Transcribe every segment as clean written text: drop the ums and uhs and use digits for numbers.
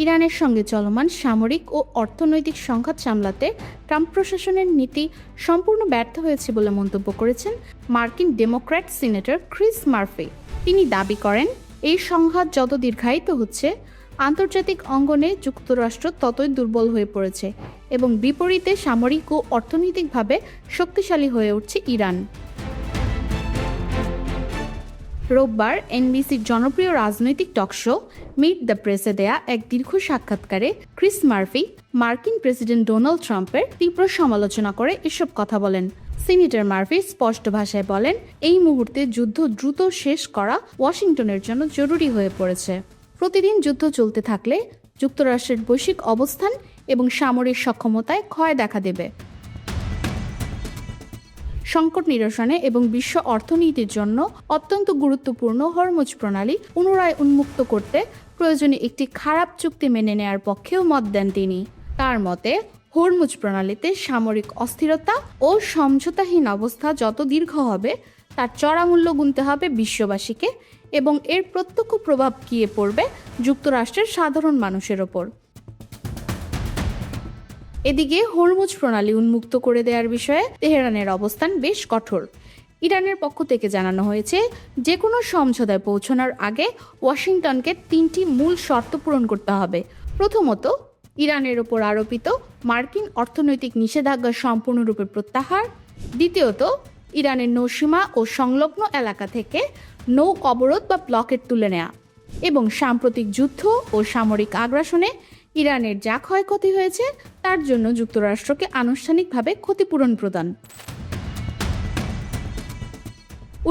ইরানের সঙ্গে চলমান সামরিক ও অর্থনৈতিক সংঘাত সামলাতে ট্রাম্প প্রশাসনের নীতি সম্পূর্ণ ব্যর্থ হয়েছে বলে মন্তব্য করেছেন মার্কিন ডেমোক্র্যাট সিনেটর ক্রিস মার্ফি। তিনি দাবি করেন, এই সংঘাত যত দীর্ঘায়িত হচ্ছে, আন্তর্জাতিক অঙ্গনে যুক্তরাষ্ট্র ততই দুর্বল হয়ে পড়েছে এবং বিপরীতে সামরিক ও অর্থনৈতিকভাবে শক্তিশালী হয়ে উঠছে ইরান। রোববার এনবিসির জনপ্রিয় রাজনৈতিক টকশো মিট দ্য প্রেসে দেয়া এক দীর্ঘ সাক্ষাৎকারে ক্রিস মার্ফি মার্কিন প্রেসিডেন্ট ডোনাল্ড ট্রাম্পের তীব্র সমালোচনা করে এসব কথা বলেন। সিনেটর মার্ফি স্পষ্ট ভাষায় বলেন, এই মুহূর্তে যুদ্ধ দ্রুত শেষ করা ওয়াশিংটনের জন্য জরুরি হয়ে পড়েছে। প্রতিদিন যুদ্ধ চলতে থাকলে যুক্তরাষ্ট্রের বৈশ্বিক অবস্থান এবং সামরিক সক্ষমতায় ক্ষয় দেখা দেবে। সংকট নিরসনে এবং বিশ্ব অর্থনীতির জন্য অত্যন্ত গুরুত্বপূর্ণ হরমুজ প্রণালী পুনরায় উন্মুক্ত করতে প্রয়োজনে একটি খারাপ চুক্তি মেনে নেয়ার পক্ষেও মত দেন তিনি। তার মতে, হরমুজ প্রণালীতে সামরিক অস্থিরতা ও সমঝোতাহীন অবস্থা যত দীর্ঘ হবে, তার চড়া মূল্য গুনতে হবে বিশ্ববাসীকে এবং এর প্রত্যক্ষ প্রভাব গিয়ে পড়বে যুক্তরাষ্ট্রের সাধারণ মানুষের ওপর। এদিকে হরমুজ প্রণালী উন্মুক্ত করে দেওয়ার বিষয়ে তেহরানের অবস্থান বেশ কঠোর। ইরানের পক্ষ থেকে জানানো হয়েছে, যে কোনো সমঝোতায় পৌঁছানোর আগে ওয়াশিংটনকে 3টি মূল শর্ত পূরণ করতে হবে। প্রথমত, ইরানের ওপর আরোপিত মার্কিন অর্থনৈতিক নিষেধাজ্ঞা সম্পূর্ণরূপে প্রত্যাহার। দ্বিতীয়ত, ইরানের নৌসীমা ও সংলগ্ন এলাকা থেকে নৌ অবরোধ বা ব্লকেট তুলে নেওয়া এবং সাম্প্রতিক যুদ্ধ ও সামরিক আগ্রাসনে ইরানের যা ক্ষয়ক্ষতি হয়েছে তার জন্য যুক্তরাষ্ট্রকে আনুষ্ঠানিকভাবে ক্ষতিপূরণ প্রদান।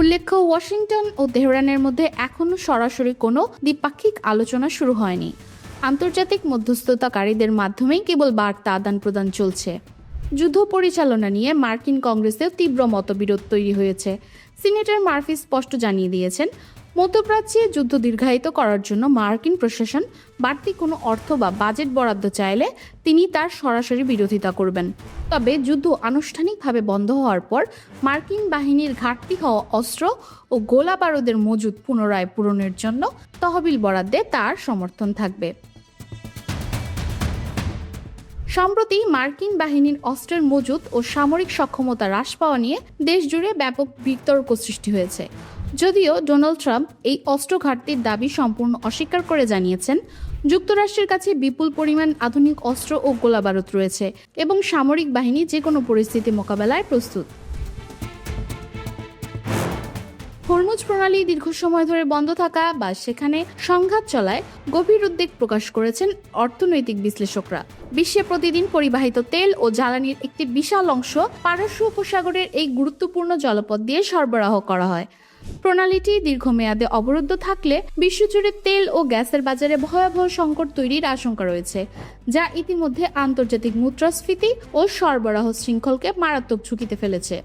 উল্লেখ্য, ওয়াশিংটন ও তেহরানের মধ্যে এখনও সরাসরি কোনো দ্বিপাক্ষিক আলোচনা শুরু হয়নি। আন্তর্জাতিক মধ্যস্থতাকারীদের মাধ্যমেই কেবল বার্তা আদান প্রদান চলছে। যুদ্ধ পরিচালনা নিয়ে মার্কিন কংগ্রেসেও তীব্র মতবিরোধ তৈরি হয়েছে। সিনেটর মার্ফি স্পষ্ট জানিয়ে দিয়েছেন, মধ্যপ্রাচ্যে যুদ্ধ দীর্ঘায়িত করার জন্য মার্কিন প্রশাসন বাড়তি কোনো অর্থ বা বাজেট বরাদ্দ চাইলে তিনি তার সরাসরি বিরোধিতা করবেন। তবে যুদ্ধ আনুষ্ঠানিকভাবে বন্ধ হওয়ার পর মার্কিন বাহিনীর ঘাটতি হওয়া অস্ত্র ও গোলা বারুদের মজুদ পুনরায় পূরণের জন্য তহবিল বরাদ্দে তার সমর্থন থাকবে। সম্প্রতি মার্কিন বাহিনীর অস্ত্রের মজুদ ও সামরিক সক্ষমতা হ্রাস পাওয়া নিয়ে দেশজুড়ে ব্যাপক বিতর্ক সৃষ্টি হয়েছে। যদিও ডোনাল্ড ট্রাম্প এই অস্ত্র ঘাটতির দাবি সম্পূর্ণ অস্বীকার করে জানিয়েছেন, যুক্তরাষ্ট্রের কাছে বিপুল পরিমাণ আধুনিক অস্ত্র ও গোলাবারুদ রয়েছে এবং সামরিক বাহিনী যে কোনো পরিস্থিতি মোকাবেলায় প্রস্তুত। হরমুজ প্রণালী দীর্ঘ সময় ধরে বন্ধ থাকা বা সেখানে সংঘাত চলায় গভীর উদ্বেগ প্রকাশ করেছেন অর্থনৈতিক বিশ্লেষকরা। বিশ্বে প্রতিদিন পরিবাহিত তেল ও জ্বালানির একটি বিশাল অংশ পারস্য উপসাগরের এই গুরুত্বপূর্ণ জলপথ দিয়ে সরবরাহ করা হয়। প্রণালীটি দীর্ঘমেয়াদে অবরুদ্ধ থাকলে বিশ্বজুড়ে তেল ও গ্যাসের বাজারে ভয়াবহ সংকট তৈরির আশঙ্কা রয়েছে, যা ইতিমধ্যে আন্তর্জাতিক মুদ্রাস্ফীতি ও সরবরাহ শৃঙ্খলকে মারাত্মক ঝুঁকিতে ফেলেছে।